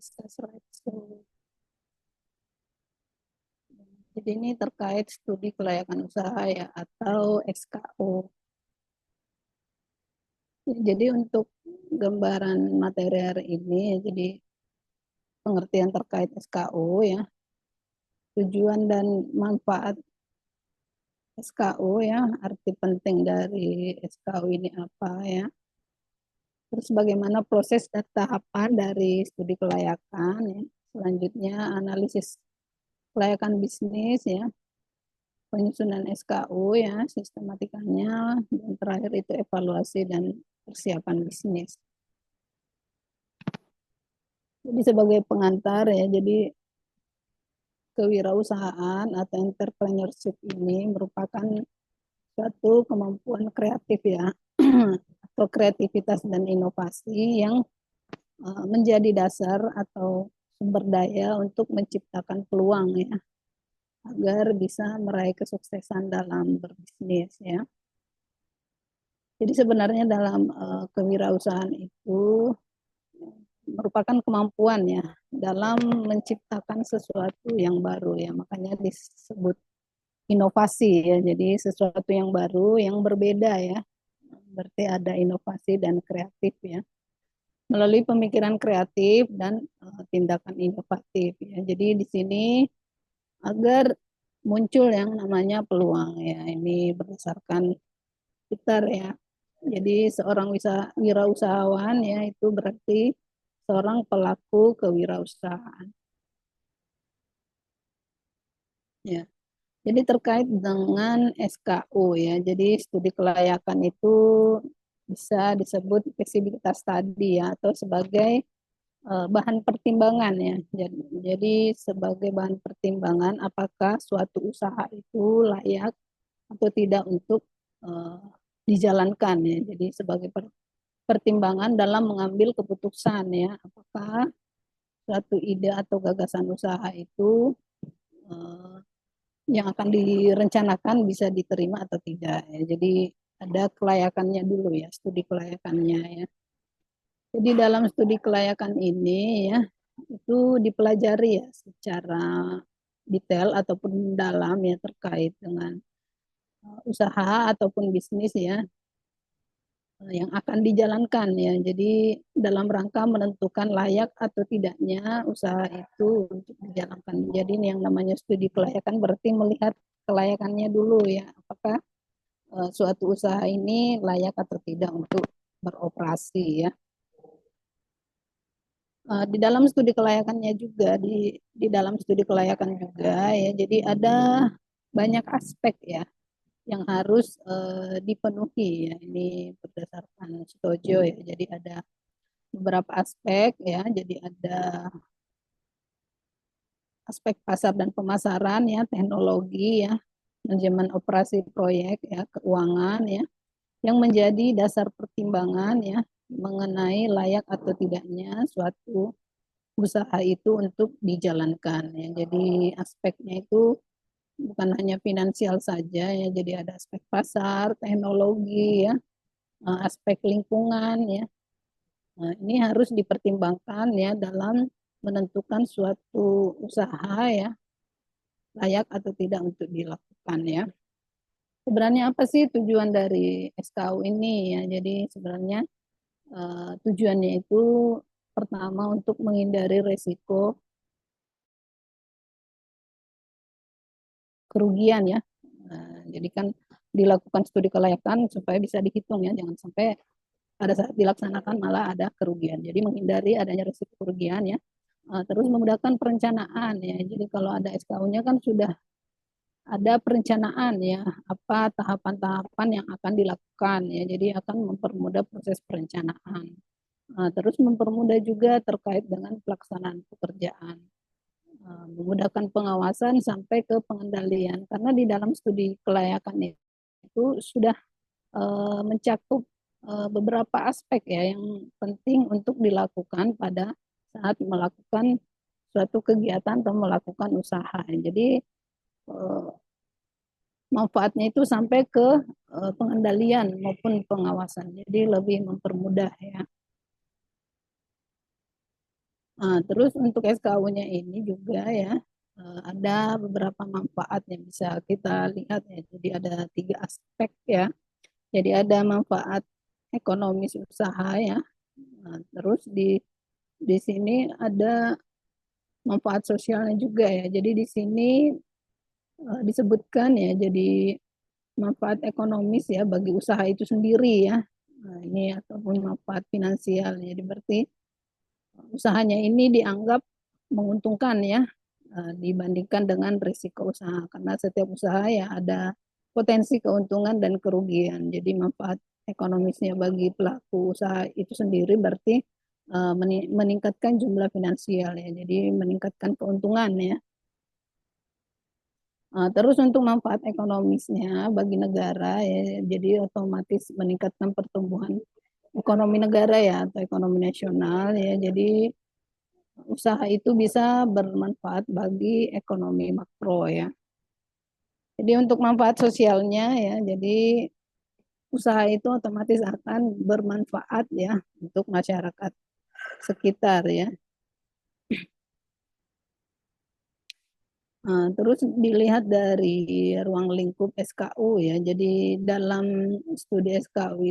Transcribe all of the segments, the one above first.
discuss rights. Jadi ini terkait studi kelayakan usaha ya atau SKO. Jadi untuk gambaran materi hari ini, jadi pengertian terkait SKO ya, tujuan dan manfaat SKO ya, arti penting dari SKO ini apa ya, terus bagaimana proses dan tahapan dari studi kelayakan ya, selanjutnya analisis kelayakan bisnis ya, penyusunan SKO ya, sistematikanya, dan terakhir itu evaluasi dan persiapan bisnis. Jadi sebagai pengantar ya, jadi kewirausahaan atau entrepreneurship ini merupakan suatu kemampuan kreatif ya, atau kreativitas dan inovasi yang menjadi dasar atau sumber daya untuk menciptakan peluang ya, agar bisa meraih kesuksesan dalam berbisnis ya. Jadi sebenarnya dalam kewirausahaan itu merupakan kemampuan ya dalam menciptakan sesuatu yang baru ya, makanya disebut inovasi ya. Jadi sesuatu yang baru yang berbeda ya, berarti ada inovasi dan kreatif ya, melalui pemikiran kreatif dan tindakan inovatif ya. Jadi di sini agar muncul yang namanya peluang ya, ini berdasarkan Peter ya. Jadi seorang wirausahawan ya itu berarti seorang pelaku kewirausahaan. Ya. Jadi terkait dengan SKO ya. Jadi studi kelayakan itu bisa disebut fleksibilitas tadi ya, atau sebagai bahan pertimbangan ya. Jadi sebagai bahan pertimbangan apakah suatu usaha itu layak atau tidak untuk uh, dijalankan ya. Jadi sebagai pertimbangan dalam mengambil keputusan ya, apakah suatu ide atau gagasan usaha itu uh, yang akan direncanakan bisa diterima atau tidak ya. Jadi ada kelayakannya dulu ya, studi kelayakannya ya. Jadi dalam studi kelayakan ini ya itu dipelajari ya secara detail ataupun mendalam ya terkait dengan usaha ataupun bisnis ya yang akan dijalankan ya. Jadi dalam rangka menentukan layak atau tidaknya usaha itu untuk dijalankan. Jadi ini yang namanya studi kelayakan berarti melihat kelayakannya dulu ya. Apakah suatu usaha ini layak atau tidak untuk beroperasi ya. Di dalam studi kelayakannya juga di dalam studi kelayakan juga ya. Jadi ada banyak aspek ya yang harus dipenuhi ya. Ini berdasarkan Stojo ya. Jadi ada beberapa aspek ya. Jadi ada aspek pasar dan pemasaran ya, teknologi ya, manajemen operasi proyek ya, keuangan ya, yang menjadi dasar pertimbangan ya mengenai layak atau tidaknya suatu usaha itu untuk dijalankan ya. Jadi aspeknya itu bukan hanya finansial saja ya, jadi ada aspek pasar, teknologi ya, aspek lingkungan ya. Nah, ini harus dipertimbangkan ya dalam menentukan suatu usaha ya layak atau tidak untuk dilakukan ya. Sebenarnya apa sih tujuan dari SKU ini ya? Jadi sebenarnya tujuannya itu pertama untuk menghindari resiko kerugian ya. Jadi kan dilakukan studi kelayakan supaya bisa dihitung ya, jangan sampai pada saat dilaksanakan malah ada kerugian. Jadi menghindari adanya risiko kerugian ya. Terus memudahkan perencanaan ya. Jadi kalau ada SKU-nya kan sudah ada perencanaan ya, apa tahapan-tahapan yang akan dilakukan ya. Jadi akan mempermudah proses perencanaan. Terus mempermudah juga terkait dengan pelaksanaan pekerjaan. Memudahkan pengawasan sampai ke pengendalian. Karena di dalam studi kelayakan itu sudah mencakup beberapa aspek ya yang penting untuk dilakukan pada saat melakukan suatu kegiatan atau melakukan usaha. Jadi manfaatnya itu sampai ke pengendalian maupun pengawasan. Jadi lebih mempermudah ya. Terus untuk SKU-nya ini juga ya, ada beberapa manfaat yang bisa kita lihat ya. Jadi ada 3 aspek ya. Jadi ada manfaat ekonomis usaha ya. Terus di sini ada manfaat sosialnya juga ya. Jadi di sini disebutkan ya, jadi manfaat ekonomis ya bagi usaha itu sendiri ya. Nah, ini ataupun manfaat finansial. Jadi berarti usahanya ini dianggap menguntungkan ya, dibandingkan dengan risiko usaha, karena setiap usaha ya ada potensi keuntungan dan kerugian. Jadi manfaat ekonomisnya bagi pelaku usaha itu sendiri berarti meningkatkan jumlah finansial ya, jadi meningkatkan keuntungan ya. Terus untuk manfaat ekonomisnya bagi negara ya, jadi otomatis meningkatkan pertumbuhan ekonomi negara ya, atau ekonomi nasional ya. Jadi usaha itu bisa bermanfaat bagi ekonomi makro ya. Jadi untuk manfaat sosialnya ya, jadi usaha itu otomatis akan bermanfaat ya untuk masyarakat sekitar ya. Terus dilihat dari ruang lingkup SKU ya. Jadi dalam studi SKU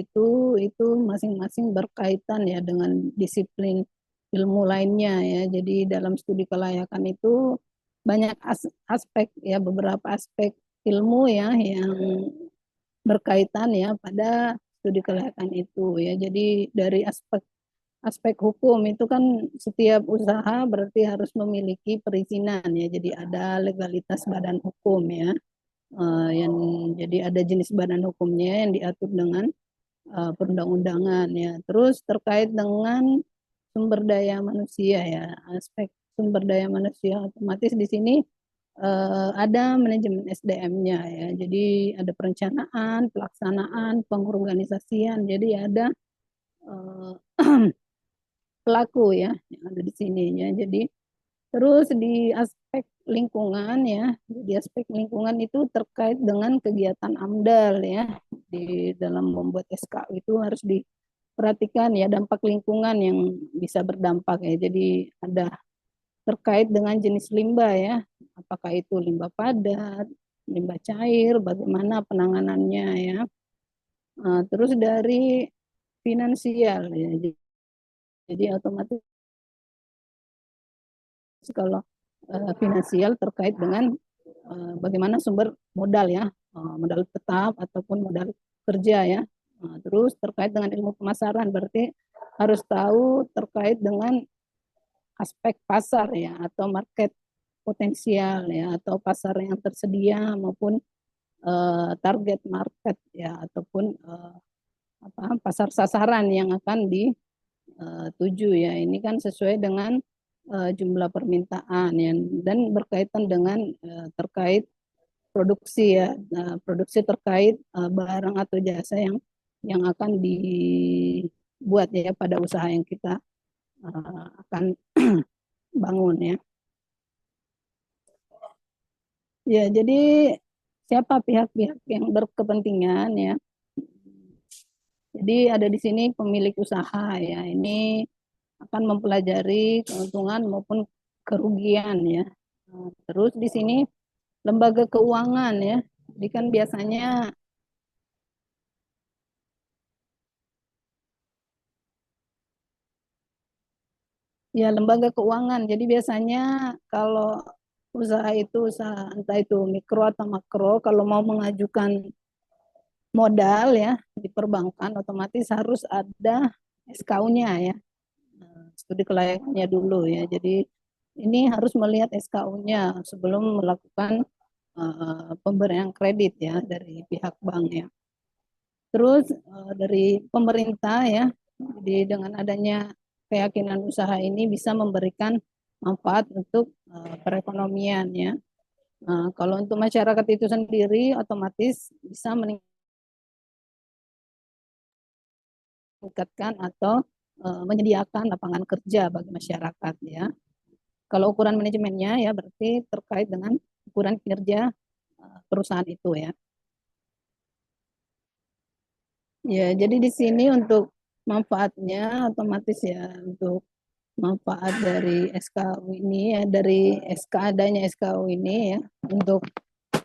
itu masing-masing berkaitan ya dengan disiplin ilmu lainnya ya. Jadi dalam studi kelayakan itu banyak aspek ya, beberapa aspek ilmu ya yang berkaitan ya pada studi kelayakan itu ya. Jadi dari aspek aspek hukum itu kan setiap usaha berarti harus memiliki perizinan ya. Jadi ada legalitas badan hukum ya. Yang jadi ada jenis badan hukumnya yang diatur dengan perundang-undangan ya. Terus terkait dengan sumber daya manusia ya, aspek sumber daya manusia otomatis di sini ada manajemen SDM-nya ya. Jadi ada perencanaan, pelaksanaan, pengorganisasian. Jadi ada eh, pelaku ya yang ada di sini ya. Jadi terus di aspek lingkungan ya, di aspek lingkungan itu terkait dengan kegiatan AMDAL ya. Di dalam membuat SK itu harus diperhatikan ya dampak lingkungan yang bisa berdampak ya. Jadi ada terkait dengan jenis limbah ya, apakah itu limbah padat, limbah cair, bagaimana penanganannya ya. Terus dari finansial ya, jadi otomatis kalau finansial terkait dengan bagaimana sumber modal ya, modal tetap ataupun modal kerja ya. Terus terkait dengan ilmu pemasaran berarti harus tahu terkait dengan aspek pasar ya, atau market potensial ya, atau pasar yang tersedia maupun target market ya, ataupun pasar sasaran yang akan dituju ya. Ini kan sesuai dengan jumlah permintaan ya, dan berkaitan dengan terkait produksi ya, produksi terkait barang atau jasa yang akan dibuat ya pada usaha yang kita akan bangun ya. Ya, jadi siapa pihak-pihak yang berkepentingan ya. Jadi ada di sini pemilik usaha ya. Ini akan mempelajari keuntungan maupun kerugian ya. Terus di sini lembaga keuangan ya. Jadi kan biasanya ya lembaga keuangan. Jadi biasanya kalau usaha itu usaha entah itu mikro atau makro, kalau mau mengajukan modal ya di perbankan otomatis harus ada SKU-nya ya, studi kelayakannya dulu ya. Jadi ini harus melihat SKU-nya sebelum melakukan pemberian kredit ya dari pihak bank ya. Terus dari pemerintah ya, jadi dengan adanya keyakinan usaha ini bisa memberikan manfaat untuk perekonomian ya. Kalau untuk masyarakat itu sendiri otomatis bisa meningkatkan atau menyediakan lapangan kerja bagi masyarakat ya. Kalau ukuran manajemennya ya berarti terkait dengan ukuran kinerja perusahaan itu ya. Ya, jadi di sini untuk manfaatnya otomatis ya untuk manfaat dari SKU ini ya, dari adanya SKU ini ya untuk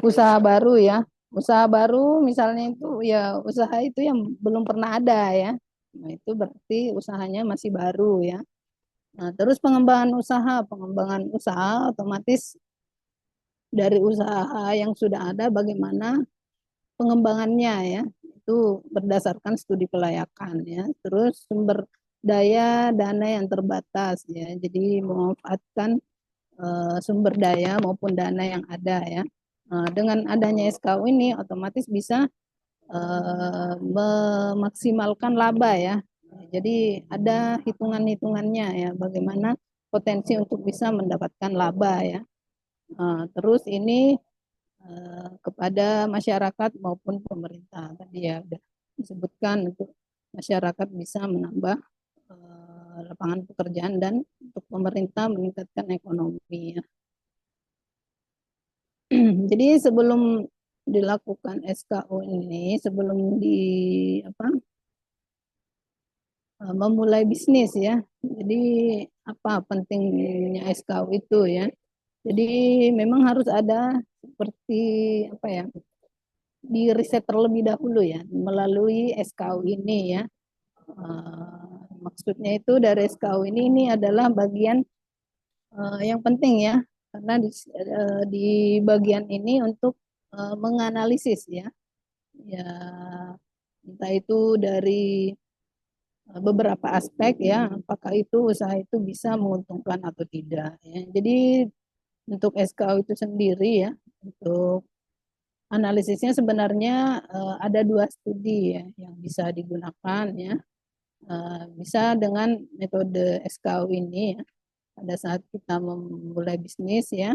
usaha baru ya. Usaha baru misalnya itu ya usaha itu yang belum pernah ada ya. Nah, itu berarti usahanya masih baru ya. Nah, terus pengembangan usaha otomatis dari usaha yang sudah ada bagaimana pengembangannya ya. Itu berdasarkan studi kelayakan ya. Terus sumber daya dana yang terbatas ya. Jadi memanfaatkan sumber daya maupun dana yang ada ya. Dengan adanya SKU ini otomatis bisa memaksimalkan laba ya. Jadi ada hitungan-hitungannya ya bagaimana potensi untuk bisa mendapatkan laba ya. Terus ini kepada masyarakat maupun pemerintah tadi ya sudah disebutkan untuk masyarakat bisa menambah lapangan pekerjaan dan untuk pemerintah meningkatkan ekonomi ya. Jadi sebelum dilakukan SKU ini, sebelum apa memulai bisnis ya. Jadi apa pentingnya SKU itu ya. Jadi memang harus ada seperti apa ya, di riset terlebih dahulu ya melalui SKU ini ya. Maksudnya itu dari SKU ini adalah bagian yang penting ya karena di bagian ini untuk menganalisis ya, ya entah itu dari beberapa aspek ya apakah itu usaha itu bisa menguntungkan atau tidak ya. Jadi untuk SKU itu sendiri ya untuk analisisnya sebenarnya ada dua studi ya yang bisa digunakan ya. Bisa dengan metode SKU ini ya pada saat kita memulai bisnis ya.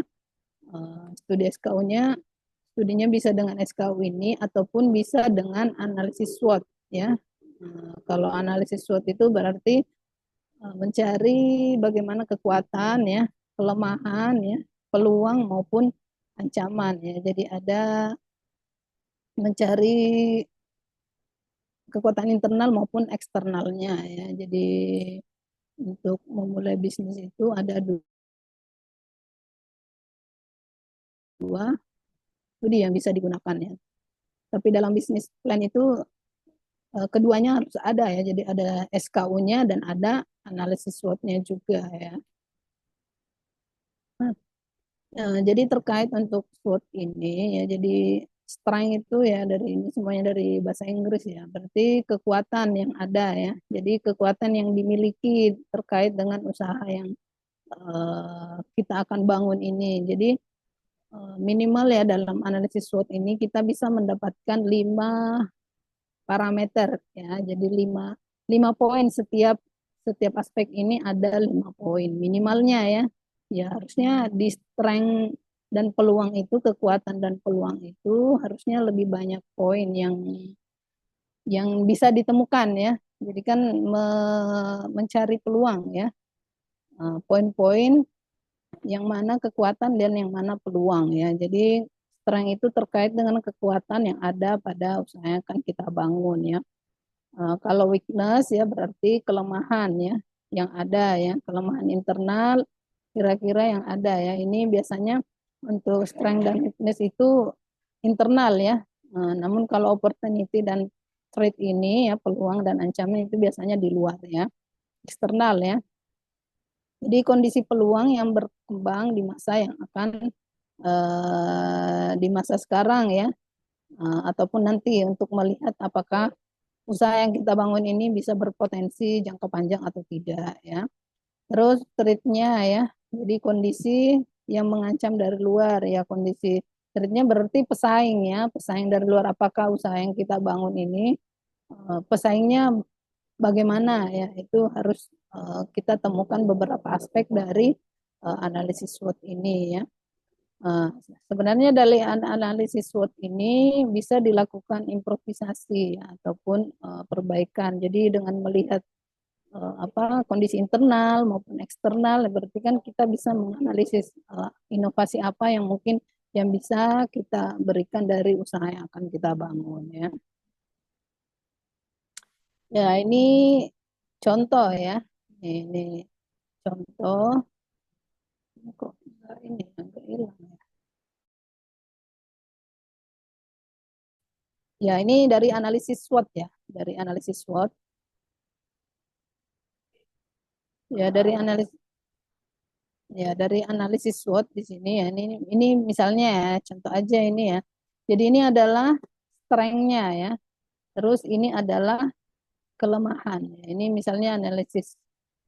Studi SKU-nya studinya bisa dengan SKU ini ataupun bisa dengan analisis SWOT ya. Kalau analisis SWOT itu berarti mencari bagaimana kekuatan ya, kelemahan ya, peluang maupun ancaman ya. Jadi ada mencari kekuatan internal maupun eksternalnya ya. Jadi untuk memulai bisnis itu ada dua studi yang bisa digunakan ya. Tapi dalam bisnis plan itu keduanya harus ada ya. Jadi ada SKU-nya dan ada analisis SWOT-nya juga ya. Nah, jadi terkait untuk SWOT ini ya, jadi strength itu ya dari ini semuanya dari bahasa Inggris ya. Berarti kekuatan yang ada ya. Jadi kekuatan yang dimiliki terkait dengan usaha yang kita akan bangun ini. Jadi minimal ya dalam analisis SWOT ini kita bisa mendapatkan 5 parameter ya. Jadi lima poin setiap setiap aspek ini ada 5 poin minimalnya ya. Ya harusnya di strength dan peluang itu kekuatan dan peluang itu harusnya lebih banyak poin yang bisa ditemukan ya. Jadi kan mencari peluang ya. Poin-poin yang mana kekuatan dan yang mana peluang ya. Jadi strength itu terkait dengan kekuatan yang ada pada usaha yang akan kita bangun ya. Kalau weakness ya berarti kelemahan ya yang ada ya, kelemahan internal kira-kira yang ada ya. Ini biasanya untuk strength dan weakness itu internal ya. Namun kalau opportunity dan threat ini ya peluang dan ancaman itu biasanya di luar ya, eksternal ya. Jadi kondisi peluang yang berkembang di masa yang akan di masa sekarang ya, ataupun nanti untuk melihat apakah usaha yang kita bangun ini bisa berpotensi jangka panjang atau tidak ya. Terus threat-nya ya, jadi kondisi yang mengancam dari luar ya, kondisi threat-nya berarti pesaing ya, pesaing dari luar apakah usaha yang kita bangun ini pesaingnya bagaimana ya, itu harus kita temukan beberapa aspek dari analisis SWOT ini ya. Uh, Sebenarnya dari analisis SWOT ini bisa dilakukan improvisasi ataupun perbaikan. Jadi dengan melihat apa kondisi internal maupun eksternal, berarti kan kita bisa menganalisis inovasi apa yang mungkin yang bisa kita berikan dari usaha yang akan kita bangun ya. Ya ini contoh ya. Ini Contoh, kok ini agak hilang ya. Ya, ini dari analisis SWOT ya, dari analisis SWOT. Ya, dari analisis SWOT di sini ya. Ini misalnya ya, contoh aja ini ya. Jadi ini adalah strength-nya ya. Terus ini adalah kelemahan. Ini misalnya analisis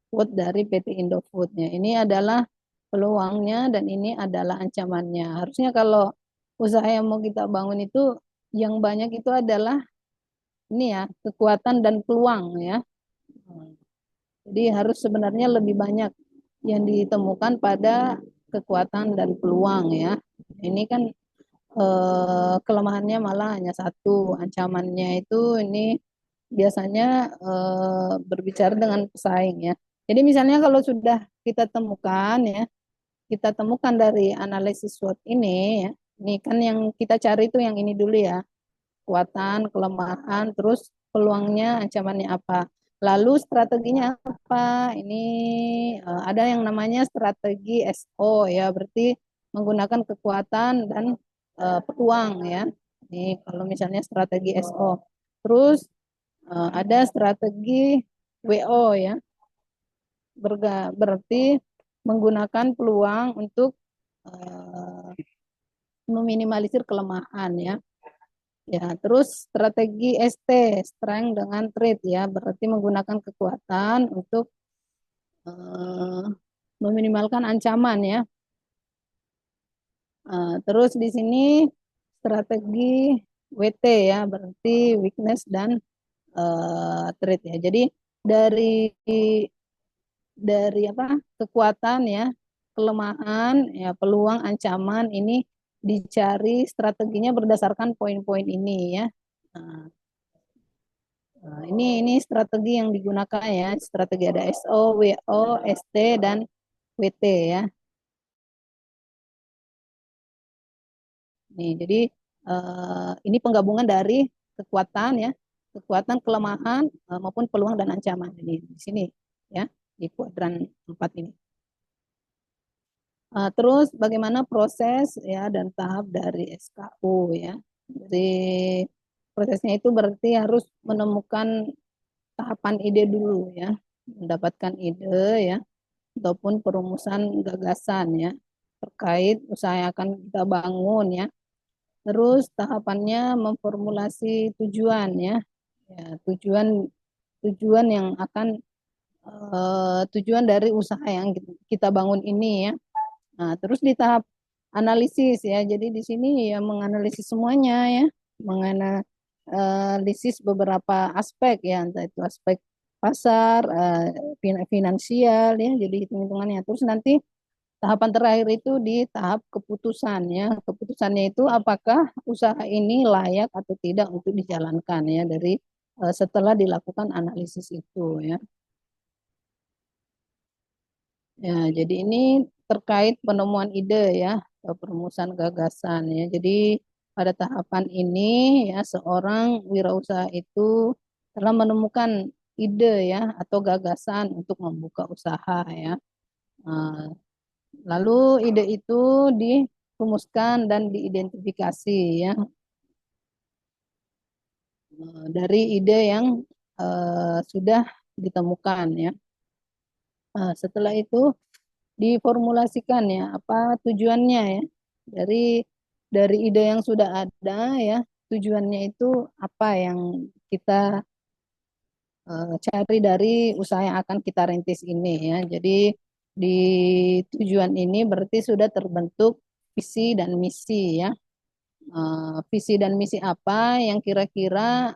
SWOT dari PT Indofood ya. Ini adalah peluangnya dan ini adalah ancamannya. Harusnya kalau usaha yang mau kita bangun itu yang banyak itu adalah ini ya, kekuatan dan peluang ya. Jadi harus sebenarnya lebih banyak yang ditemukan pada kekuatan dan peluang ya. Ini kan kelemahannya malah hanya satu, ancamannya itu ini biasanya berbicara dengan pesaing ya. Jadi misalnya kalau sudah kita temukan ya, kita temukan dari analisis SWOT ini ya, ini kan yang kita cari itu yang ini dulu ya, kekuatan, kelemahan, terus peluangnya, ancamannya apa. Lalu strateginya apa? Ini ada yang namanya strategi SO ya, berarti menggunakan kekuatan dan peluang ya. Ini kalau misalnya strategi SO. Terus ada strategi WO ya, berarti menggunakan peluang untuk eh, meminimalisir kelemahan ya. Ya, terus strategi ST, strength dengan trade ya, berarti menggunakan kekuatan untuk eh, meminimalkan ancaman ya. Terus di sini strategi WT ya, berarti weakness dan trade ya. Jadi dari dari apa kekuatan ya, kelemahan ya, peluang, ancaman ini dicari strateginya berdasarkan poin-poin ini ya. Nah, ini strategi yang digunakan ya. Strategi ada SO, WO, ST, dan WT ya. Nih, jadi ini penggabungan dari kekuatan ya, kekuatan, kelemahan maupun peluang dan ancaman ini di sini ya, di kuadran 4 ini. Terus bagaimana proses ya dan tahap dari SKU ya. Jadi prosesnya itu berarti harus menemukan tahapan ide dulu ya, mendapatkan ide ya, ataupun perumusan gagasan ya terkait usaha yang akan kita bangun ya. Terus tahapannya memformulasi tujuan ya, ya tujuan tujuan yang akan tujuan dari usaha yang kita bangun ini ya. Nah, terus di tahap analisis ya. Jadi di sini ya menganalisis semuanya ya, menganalisis beberapa aspek ya, entah itu aspek pasar, finansial ya, jadi hitung-hitungannya. Terus nanti tahapan terakhir itu di tahap keputusan ya. Keputusannya itu apakah usaha ini layak atau tidak untuk dijalankan ya dari setelah dilakukan analisis itu ya. Ya, jadi ini terkait penemuan ide ya, atau perumusan gagasan ya. Jadi pada tahapan ini ya seorang wirausaha itu telah menemukan ide ya atau gagasan untuk membuka usaha ya. Eh, Lalu ide itu dirumuskan dan diidentifikasi ya, dari ide yang sudah ditemukan ya. Setelah itu diformulasikan ya apa tujuannya ya, dari ide yang sudah ada ya, tujuannya itu apa yang kita cari dari usaha yang akan kita rintis ini ya. Jadi di tujuan ini berarti sudah terbentuk visi dan misi ya. Visi dan misi apa yang kira-kira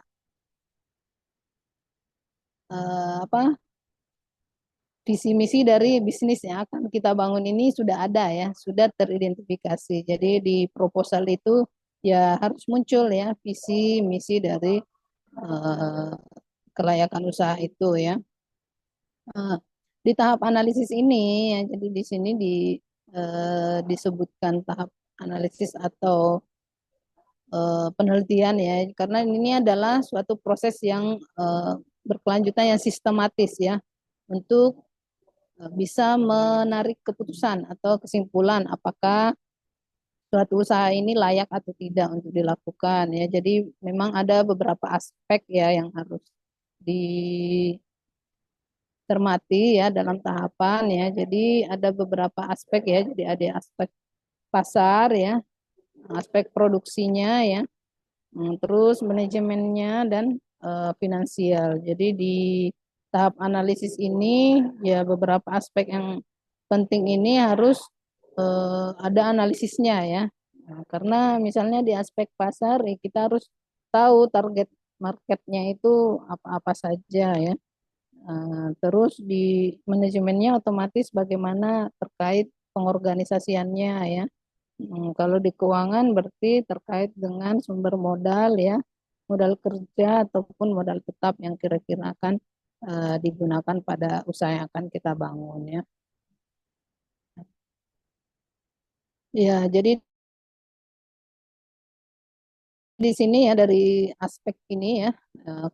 apa visi misi dari bisnis yang akan kita bangun ini sudah ada ya, sudah teridentifikasi. Jadi di proposal itu ya harus muncul ya visi misi dari eh, kelayakan usaha itu ya. Eh, di tahap analisis ini ya, jadi di sini disebutkan tahap analisis atau penelitian ya, karena ini adalah suatu proses yang berkelanjutan yang sistematis ya untuk bisa menarik keputusan atau kesimpulan apakah suatu usaha ini layak atau tidak untuk dilakukan ya. Jadi memang ada beberapa aspek ya yang harus dicermati ya dalam tahapan ya. Jadi ada beberapa aspek ya. Jadi ada aspek pasar ya, aspek produksinya ya, terus manajemennya dan finansial. Jadi di tahap analisis ini ya beberapa aspek yang penting ini harus ada analisisnya ya. Nah, karena misalnya di aspek pasar ya kita harus tahu target marketnya itu apa-apa saja ya. Terus di manajemennya otomatis bagaimana terkait pengorganisasiannya ya. Kalau di keuangan berarti terkait dengan sumber modal ya, modal kerja ataupun modal tetap yang kira-kira akan digunakan pada usaha yang akan kita bangun ya. Ya, jadi di sini ya dari aspek ini ya,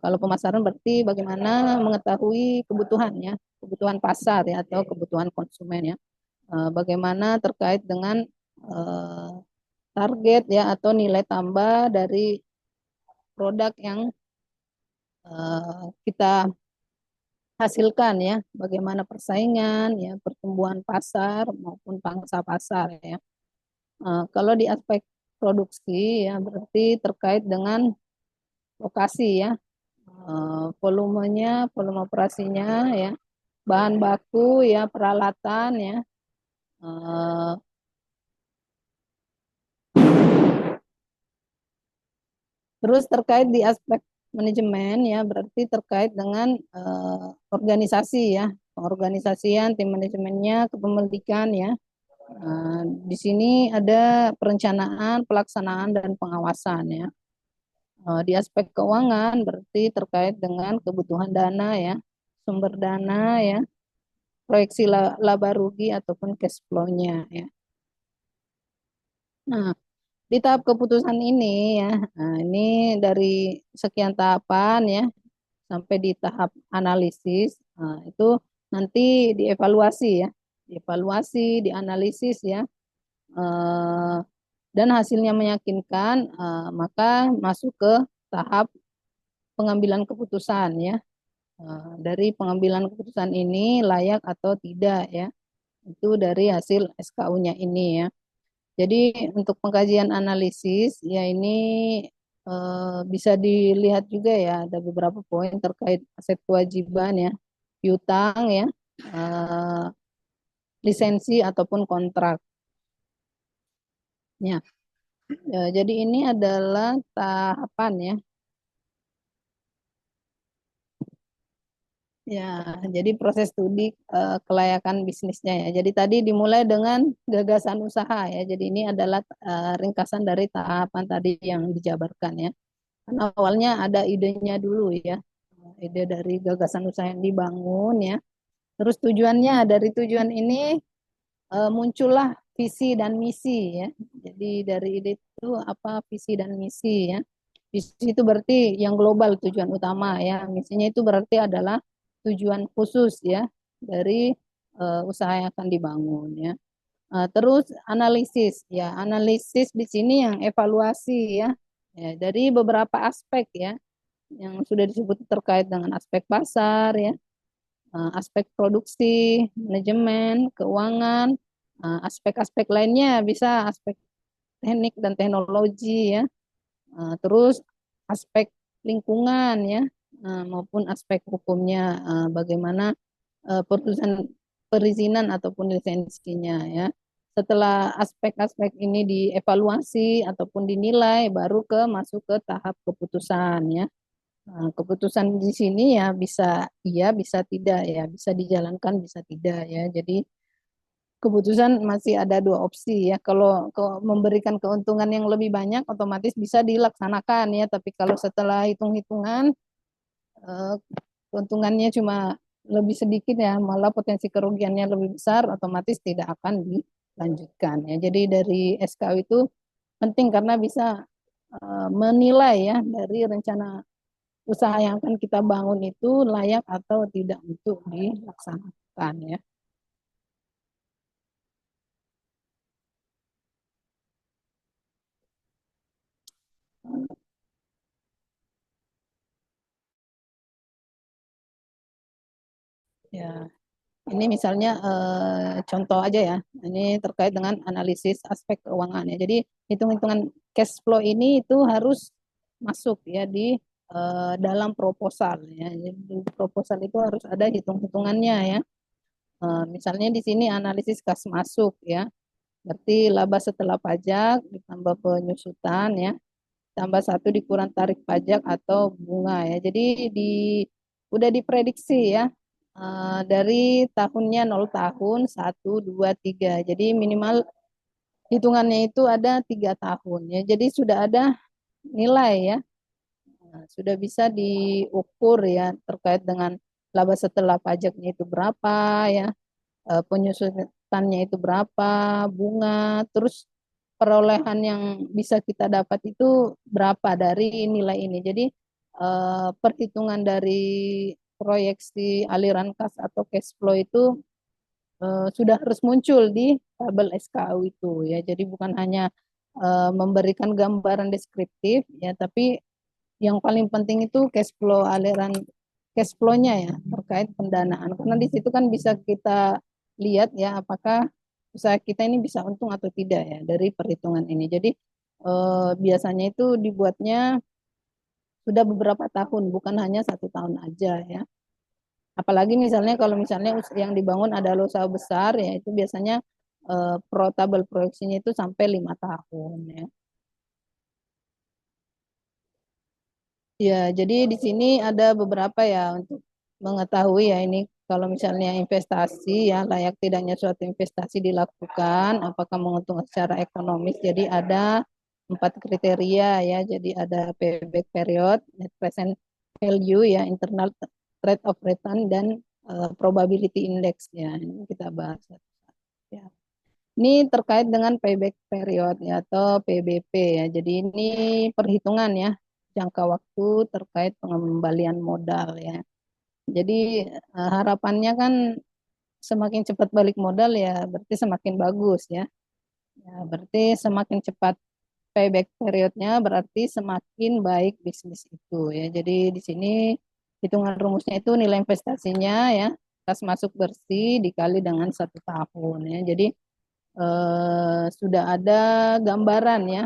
kalau pemasaran berarti bagaimana mengetahui kebutuhannya, kebutuhan pasar ya atau kebutuhan konsumen ya. Bagaimana terkait dengan eh, target ya atau nilai tambah dari produk yang kita hasilkan ya, bagaimana persaingan ya, pertumbuhan pasar maupun pangsa pasar ya. Kalau di aspek produksi ya berarti terkait dengan lokasi ya, volumenya, volume operasinya ya, bahan baku ya, peralatan ya. Eh, Terus terkait di aspek manajemen ya berarti terkait dengan organisasi ya, pengorganisasian, tim manajemennya, kepemilikan ya. Di sini ada perencanaan, pelaksanaan, dan pengawasan ya. Di aspek keuangan berarti terkait dengan kebutuhan dana ya, sumber dana ya, proyeksi laba rugi ataupun cash flow-nya ya. Nah, di tahap keputusan ini ya, nah ini dari sekian tahapan ya sampai di tahap analisis, nah, itu nanti dievaluasi ya, dievaluasi, dianalisis ya. Eh, dan hasilnya meyakinkan, maka masuk ke tahap pengambilan keputusan ya. Dari pengambilan keputusan ini layak atau tidak ya, itu dari hasil SKU-nya ini ya. Jadi untuk pengkajian analisis ya ini bisa dilihat juga ya ada beberapa poin terkait aset kewajiban ya, piutang ya, eh, lisensi ataupun kontrak. Ya, jadi ini adalah tahapan ya. Ya, jadi proses studi kelayakan bisnisnya ya. Jadi tadi dimulai dengan gagasan usaha ya. Jadi ini adalah ringkasan dari tahapan tadi yang dijabarkan ya. Karena awalnya ada idenya dulu ya. Ide dari gagasan usaha yang dibangun ya. Terus tujuannya dari tujuan ini muncullah visi dan misi ya. Jadi dari ide itu apa visi dan misi ya. Visi itu berarti yang global tujuan utama ya. Misinya itu berarti adalah tujuan khusus ya dari usaha yang akan dibangun ya. Terus analisis ya. Analisis di sini yang evaluasi ya. Ya, dari beberapa aspek ya yang sudah disebut terkait dengan aspek pasar ya, aspek produksi, manajemen, keuangan, aspek-aspek lainnya bisa aspek teknik dan teknologi ya, terus aspek lingkungan ya, maupun aspek hukumnya, bagaimana putusan perizinan ataupun lisensinya ya. Setelah aspek-aspek ini dievaluasi ataupun dinilai, baru masuk ke tahap keputusan ya. Keputusan di sini ya bisa iya, bisa tidak ya, bisa dijalankan, bisa tidak ya. Jadi keputusan masih ada dua opsi ya. Kalau memberikan keuntungan yang lebih banyak, otomatis bisa dilaksanakan ya. Tapi kalau setelah hitung-hitungan, eh, keuntungannya cuma lebih sedikit ya, malah potensi kerugiannya lebih besar, otomatis tidak akan dilanjutkan ya. Jadi dari SKU itu penting karena bisa menilai ya dari rencana usaha yang akan kita bangun itu layak atau tidak untuk dilaksanakan ya. Ya, ini misalnya contoh aja ya. Ini terkait dengan analisis aspek keuangan ya. Jadi hitung-hitungan cash flow ini itu harus masuk ya di dalam proposal ya. Jadi di proposal itu harus ada hitung-hitungannya ya. Misalnya di sini analisis kas masuk ya. Berarti laba setelah pajak ditambah penyusutan ya, tambah satu dikurang tarik pajak atau bunga ya. Jadi udah diprediksi ya dari tahunnya 0 tahun, 1, 2, 3. Jadi minimal hitungannya itu ada 3 tahun ya. Jadi sudah ada nilai ya. Nah, sudah bisa diukur ya terkait dengan laba setelah pajaknya itu berapa ya, penyusutannya itu berapa, bunga, terus perolehan yang bisa kita dapat itu berapa dari nilai ini. Jadi perhitungan dari proyeksi aliran kas atau cash flow itu sudah harus muncul di tabel SKU itu ya. Jadi bukan hanya memberikan gambaran deskriptif ya, tapi yang paling penting itu cash flow, aliran cash flow-nya ya terkait pendanaan. Karena di situ kan bisa kita lihat ya apakah usaha kita ini bisa untung atau tidak ya dari perhitungan ini. Jadi biasanya itu dibuatnya sudah beberapa tahun, bukan hanya 1 tahun aja ya. Apalagi misalnya kalau misalnya yang dibangun adalah usaha besar ya itu biasanya tabel proyeksinya itu sampai 5 tahun ya. Ya, jadi di sini ada beberapa ya untuk mengetahui ya ini kalau misalnya investasi ya layak tidaknya suatu investasi dilakukan, apakah menguntungkan secara ekonomis. Jadi ada 4 kriteria ya. Jadi ada payback period, net present value ya, internal rate of return dan probability index ya. Ini kita bahas ya. Ini terkait dengan payback period ya atau PBP ya. Jadi ini perhitungan ya jangka waktu terkait pengembalian modal ya. Jadi harapannya kan semakin cepat balik modal ya berarti semakin bagus ya. Ya, berarti semakin cepat payback periodnya berarti semakin baik bisnis itu ya. Jadi di sini hitungan rumusnya itu nilai investasinya ya kas masuk bersih dikali dengan 1 tahun ya. Jadi sudah ada gambaran ya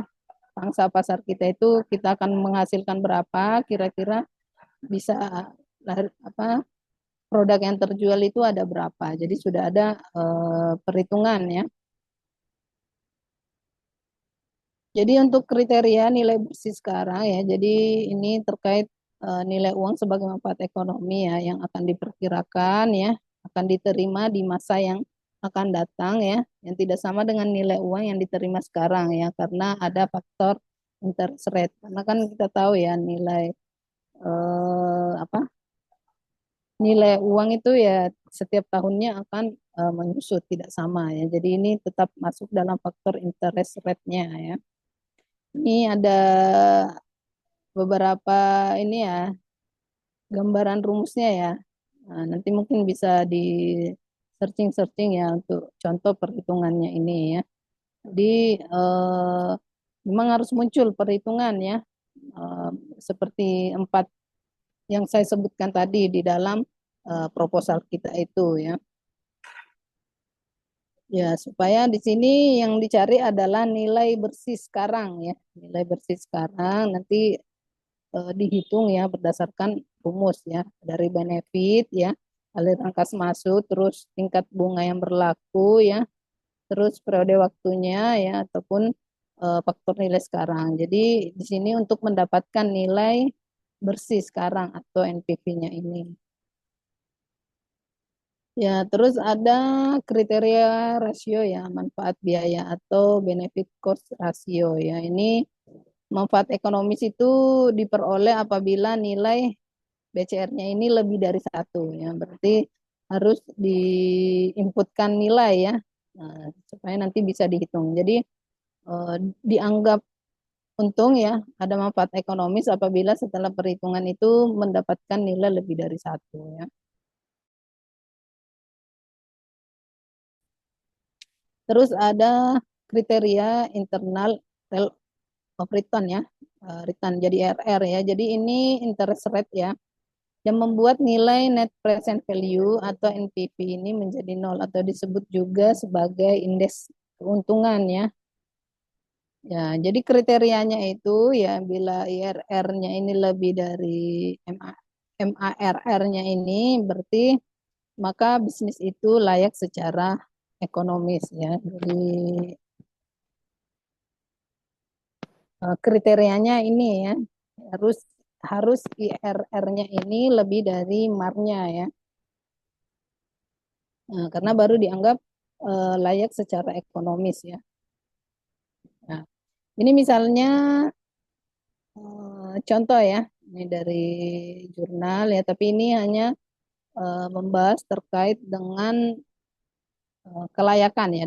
pangsa pasar kita itu kita akan menghasilkan berapa kira-kira bisa apa produk yang terjual itu ada berapa. Jadi sudah ada perhitungan ya. Jadi untuk kriteria nilai bersih sekarang ya, jadi ini terkait nilai uang sebagai manfaat ekonomi ya yang akan diperkirakan ya, akan diterima di masa yang akan datang ya, yang tidak sama dengan nilai uang yang diterima sekarang ya, karena ada faktor interest rate. Karena kan kita tahu ya nilai apa nilai uang itu ya setiap tahunnya akan menyusut tidak sama ya. Jadi ini tetap masuk dalam faktor interest rate-nya ya. Ini ada beberapa ini ya gambaran rumusnya ya. Nah, nanti mungkin bisa di searching-searching ya untuk contoh perhitungannya ini ya. Jadi memang harus muncul perhitungan ya eh, seperti 4 yang saya sebutkan tadi di dalam proposal kita itu ya. Ya, supaya di sini yang dicari adalah nilai bersih sekarang ya. Nilai bersih sekarang nanti dihitung ya berdasarkan rumus ya dari benefit ya, aliran kas masuk, terus tingkat bunga yang berlaku ya, terus periode waktunya ya ataupun faktor nilai sekarang. Jadi di sini untuk mendapatkan nilai bersih sekarang atau NPV-nya ini. Ya, terus ada kriteria rasio ya, manfaat biaya atau benefit cost ratio ya. Ini manfaat ekonomis itu diperoleh apabila nilai BCR-nya ini lebih dari 1 ya. Berarti harus diinputkan nilai ya. Nah, supaya nanti bisa dihitung. Jadi dianggap untung ya, ada manfaat ekonomis apabila setelah perhitungan itu mendapatkan nilai lebih dari 1 ya. Terus ada kriteria internal rate of return ya, return jadi RR ya. Jadi ini interest rate ya. yang membuat nilai net present value atau NPV ini menjadi nol atau disebut juga sebagai indeks keuntungan ya. Ya, jadi kriterianya itu ya bila IRR-nya ini lebih dari MARR-nya ini berarti maka bisnis itu layak secara ekonomis ya. Jadi kriterianya ini ya harus harus IRR-nya ini lebih dari MAR-nya ya. Nah, karena baru dianggap layak secara ekonomis ya. Nah, ini misalnya contoh ya, ini dari jurnal ya, tapi ini hanya membahas terkait dengan kelayakan ya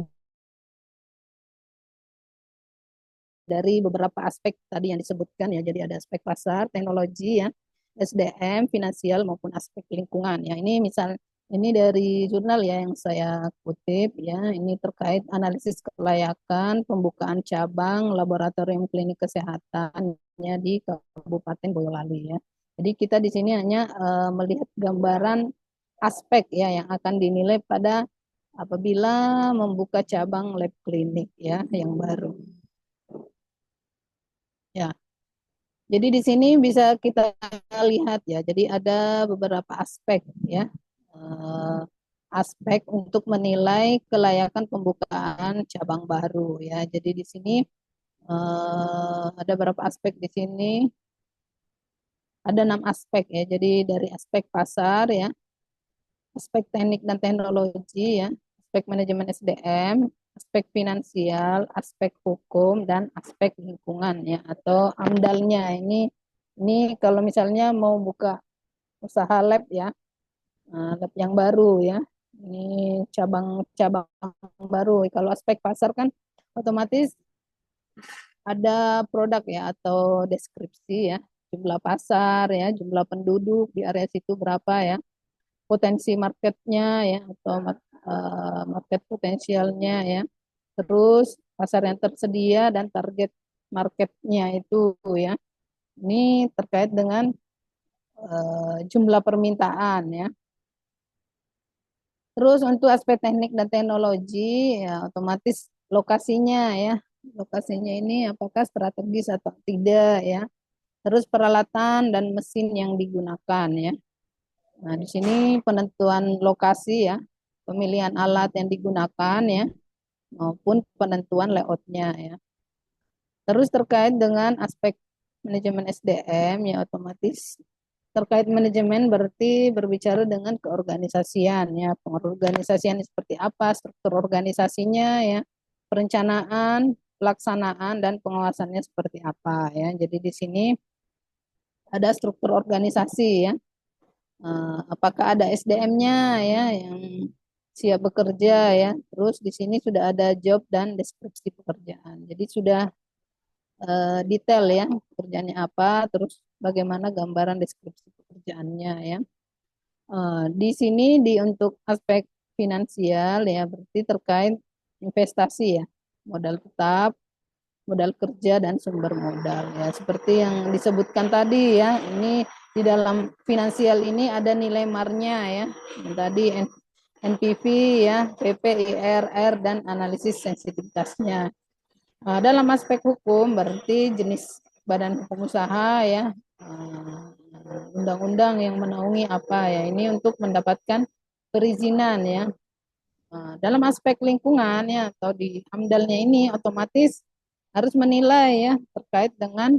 dari beberapa aspek tadi yang disebutkan ya. Jadi ada aspek pasar, teknologi ya, SDM, finansial maupun aspek lingkungan ya. Ini misal ini dari jurnal ya yang saya kutip ya. Ini terkait analisis kelayakan pembukaan cabang laboratorium klinik kesehatan ya di Kabupaten Boyolali ya. Jadi kita di sini hanya melihat gambaran aspek ya yang akan dinilai pada apabila membuka cabang lab klinik ya yang baru. Ya, jadi di sini bisa kita lihat ya. Jadi ada beberapa aspek ya. Eh, Aspek untuk menilai kelayakan pembukaan cabang baru ya. Jadi di sini ada beberapa aspek di sini. Ada 6 aspek ya. Jadi dari aspek pasar ya, aspek teknik dan teknologi ya, aspek manajemen SDM, aspek finansial, aspek hukum dan aspek lingkungan ya atau amdalnya. Ini kalau misalnya mau buka usaha lab ya, lab yang baru ya. Ini cabang-cabang baru. Kalau aspek pasar kan otomatis ada produk ya atau deskripsi ya, jumlah pasar ya, jumlah penduduk di area situ berapa ya, potensi marketnya ya atau market potensialnya ya. Terus pasar yang tersedia dan target marketnya itu ya. Ini terkait dengan jumlah permintaan ya. Terus untuk aspek teknik dan teknologi ya otomatis lokasinya ya. Lokasinya ini apakah strategis atau tidak ya. Terus peralatan dan mesin yang digunakan ya. Nah, di sini penentuan lokasi ya, pemilihan alat yang digunakan ya, maupun penentuan layoutnya ya. Terus terkait dengan aspek manajemen SDM ya otomatis terkait manajemen berarti berbicara dengan keorganisasian ya, pengorganisasian seperti apa, struktur organisasinya ya, perencanaan, pelaksanaan dan pengawasannya seperti apa ya. Jadi di sini ada struktur organisasi ya. Apakah ada SDM-nya ya yang siap bekerja ya. Terus di sini sudah ada job dan deskripsi pekerjaan. Jadi sudah detail ya pekerjaannya apa, terus bagaimana gambaran deskripsi pekerjaannya ya. Di sini untuk aspek finansial ya berarti terkait investasi ya, modal tetap, modal kerja dan sumber modal ya. Seperti yang disebutkan tadi ya, ini di dalam finansial ini ada nilai MAR-nya ya. Yang tadi NPV ya, PP, IRR dan analisis sensitivitasnya. Dalam aspek hukum berarti jenis badan hukum usaha ya, undang-undang yang menaungi apa ya, ini untuk mendapatkan perizinan ya. Dalam aspek lingkungan ya atau di AMDAL-nya ini otomatis harus menilai ya terkait dengan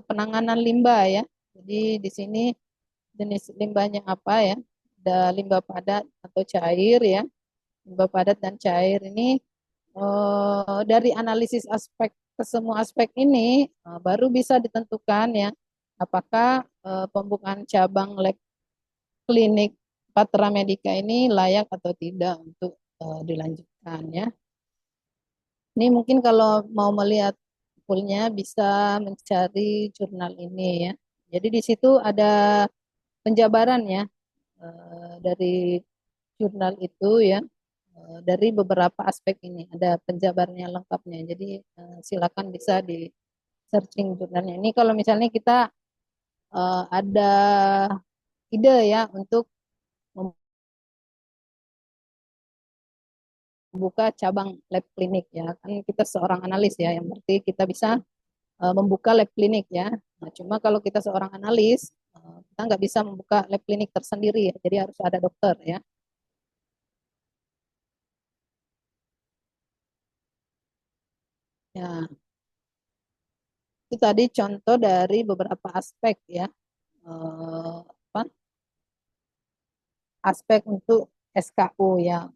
penanganan limbah ya. Jadi di sini jenis limbahnya apa ya? Ada limbah padat atau cair ya. Limbah padat dan cair ini dari analisis aspek ke semua aspek ini baru bisa ditentukan ya apakah pembukaan cabang lab klinik Patra Medica ini layak atau tidak untuk dilanjutkan ya. Ini mungkin kalau mau melihat fullnya bisa mencari jurnal ini ya. Jadi di situ ada penjabaran ya dari jurnal itu ya, dari beberapa aspek ini ada penjabarannya lengkapnya. Jadi silakan bisa di searching jurnalnya. Ini kalau misalnya kita ada ide ya untuk membuka cabang lab klinik ya. Kan kita seorang analis ya, yang berarti kita bisa membuka lab klinik ya. Nah, cuma kalau kita seorang analis, kita nggak bisa membuka lab klinik tersendiri ya. Jadi harus ada dokter ya. Ya, itu tadi contoh dari beberapa aspek ya. Apa, aspek untuk SKU ya.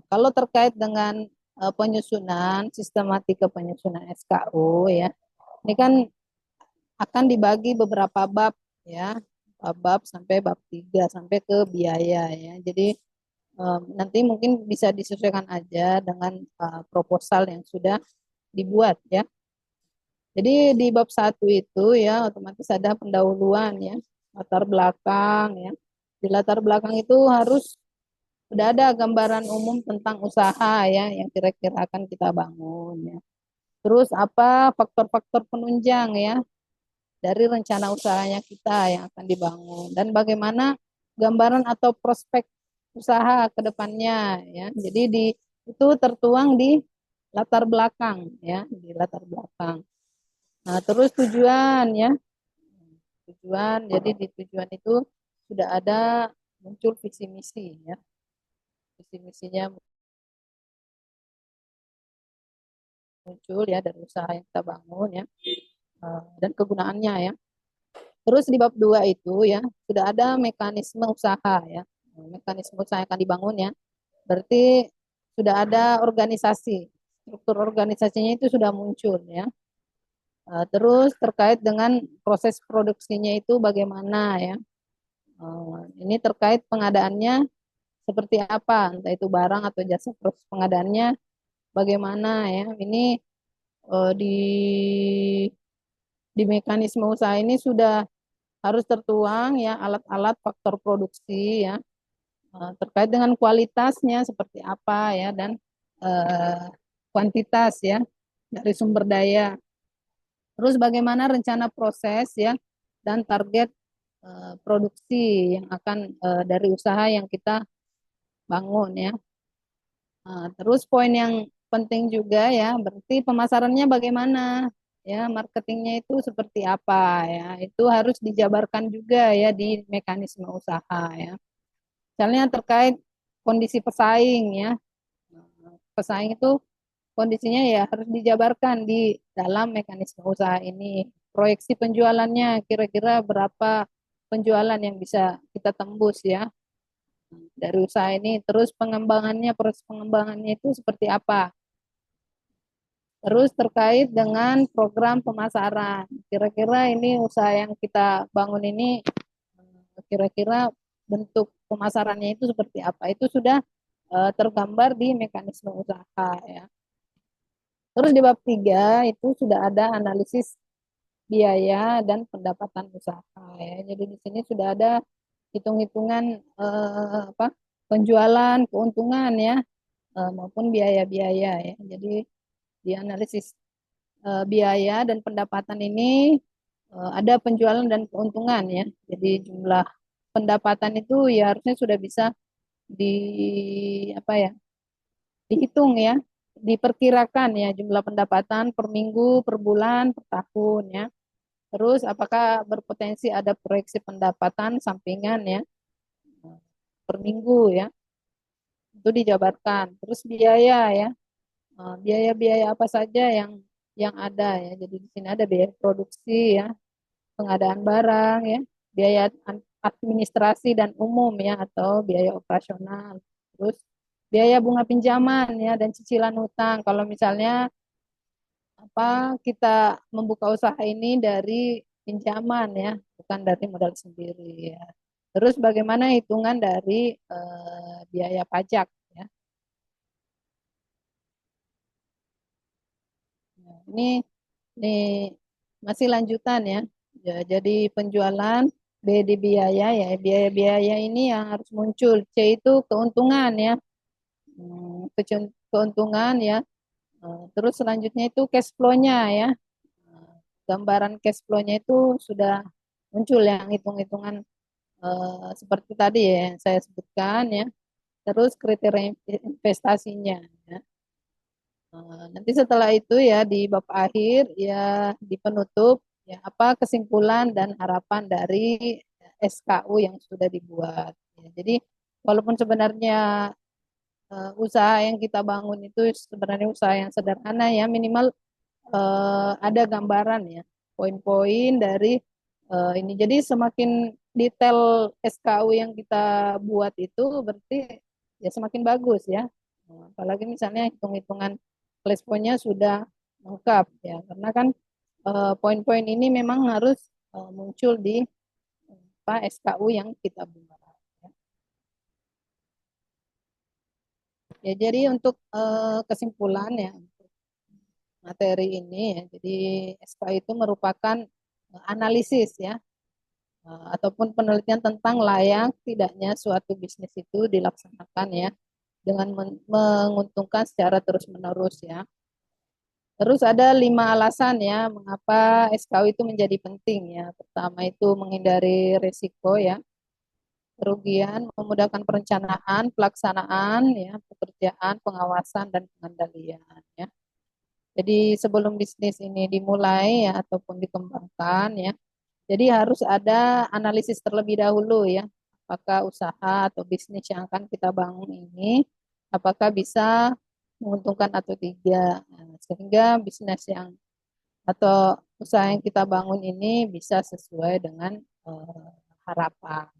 Kalau terkait dengan penyusunan, sistematika penyusunan SKU ya, ini kan akan dibagi beberapa bab ya, bab sampai bab 3 sampai ke biaya ya. Jadi nanti mungkin bisa disesuaikan aja dengan proposal yang sudah dibuat ya. Jadi di bab satu itu ya otomatis ada pendahuluan ya, latar belakang ya. Di latar belakang itu harus udah ada gambaran umum tentang usaha ya yang kira-kira akan kita bangun ya. Terus apa faktor-faktor penunjang ya dari rencana usahanya kita yang akan dibangun dan bagaimana gambaran atau prospek usaha ke depannya ya. Jadi di itu tertuang di latar belakang ya, di latar belakang. Nah, terus tujuan ya. Tujuan, jadi di tujuan itu sudah ada muncul visi misi ya. Visi misinya muncul ya dari usaha yang kita bangun ya. Dan kegunaannya ya. Terus di bab 2 itu ya sudah ada mekanisme usaha ya. Mekanisme usaha yang akan dibangun ya. Berarti sudah ada organisasi. Struktur organisasinya itu sudah muncul ya. Terus terkait dengan proses produksinya itu bagaimana ya. Ini terkait pengadaannya seperti apa, entah itu barang atau jasa, proses pengadaannya bagaimana ya. Ini di mekanisme usaha ini sudah harus tertuang ya alat-alat faktor produksi ya, terkait dengan kualitasnya seperti apa ya, dan eh, kuantitas ya dari sumber daya. Terus bagaimana rencana proses ya dan target produksi yang akan dari usaha yang kita bangun ya. Terus poin yang penting juga ya, berarti pemasarannya bagaimana ya, marketingnya itu seperti apa ya, itu harus dijabarkan juga ya di mekanisme usaha ya. Misalnya terkait kondisi pesaing ya, pesaing itu kondisinya ya harus dijabarkan di dalam mekanisme usaha ini. Proyeksi penjualannya kira-kira berapa penjualan yang bisa kita tembus ya dari usaha ini. Terus pengembangannya, proses pengembangannya itu seperti apa. Terus terkait dengan program pemasaran. Kira-kira ini usaha yang kita bangun ini kira-kira bentuk pemasarannya itu seperti apa. Itu sudah tergambar di mekanisme usaha ya. Terus di bab 3 itu sudah ada analisis biaya dan pendapatan usaha ya. Jadi di sini sudah ada hitung-hitungan apa penjualan, keuntungan ya, maupun biaya-biaya ya. Jadi di analisis biaya dan pendapatan ini ada penjualan dan keuntungan ya. Jadi jumlah pendapatan itu ya harusnya sudah bisa di apa ya, dihitung ya, diperkirakan ya jumlah pendapatan per minggu, per bulan, per tahun ya. Terus apakah berpotensi ada proyeksi pendapatan sampingan ya per minggu ya, itu dijabarkan. Terus biaya ya, biaya-biaya apa saja yang ada ya. Jadi di sini ada biaya produksi ya, pengadaan barang ya, biaya administrasi dan umum ya atau biaya operasional. Terus biaya bunga pinjaman ya dan cicilan hutang. Kalau misalnya apa kita membuka usaha ini dari pinjaman ya, bukan dari modal sendiri ya. Terus bagaimana hitungan dari biaya pajak ya. Nah, ini masih lanjutan ya. Jadi penjualan, B di biaya ya, biaya-biaya ini yang harus muncul. C itu keuntungan ya. Keuntungan ya. Terus selanjutnya itu cash flow-nya ya. Gambaran cash flow-nya itu sudah muncul yang hitung-hitungan seperti tadi ya yang saya sebutkan ya. Terus kriteria investasinya ya. Nanti setelah itu ya di bab akhir ya di penutup ya apa kesimpulan dan harapan dari SKU yang sudah dibuat. Ya, jadi walaupun sebenarnya usaha yang kita bangun itu sebenarnya usaha yang sederhana ya minimal ada gambaran ya poin-poin dari ini. Jadi semakin detail SKU yang kita buat itu berarti ya semakin bagus ya. Apalagi misalnya hitung-hitungan flashpointnya sudah lengkap ya karena kan poin-poin ini memang harus muncul di apa SKU yang kita buat. Ya, jadi untuk kesimpulan ya materi ini ya, jadi SKU itu merupakan analisis ya ataupun penelitian tentang layak tidaknya suatu bisnis itu dilaksanakan ya dengan menguntungkan secara terus-menerus ya. Terus ada 5 alasan ya mengapa SKU itu menjadi penting ya. Pertama itu menghindari risiko ya, kerugian, memudahkan perencanaan, pelaksanaan ya, pekerjaan, pengawasan dan pengendalian ya. Jadi sebelum bisnis ini dimulai ya ataupun dikembangkan ya, jadi harus ada analisis terlebih dahulu ya, apakah usaha atau bisnis yang akan kita bangun ini, apakah bisa menguntungkan atau tidak. Nah, sehingga bisnis yang atau usaha yang kita bangun ini bisa sesuai dengan harapan.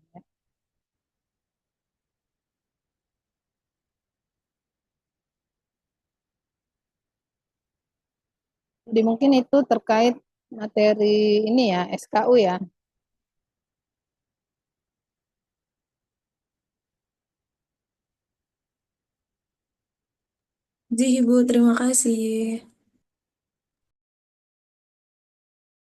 Jadi mungkin itu terkait materi ini ya, SKU ya. Jadi Ibu, terima kasih.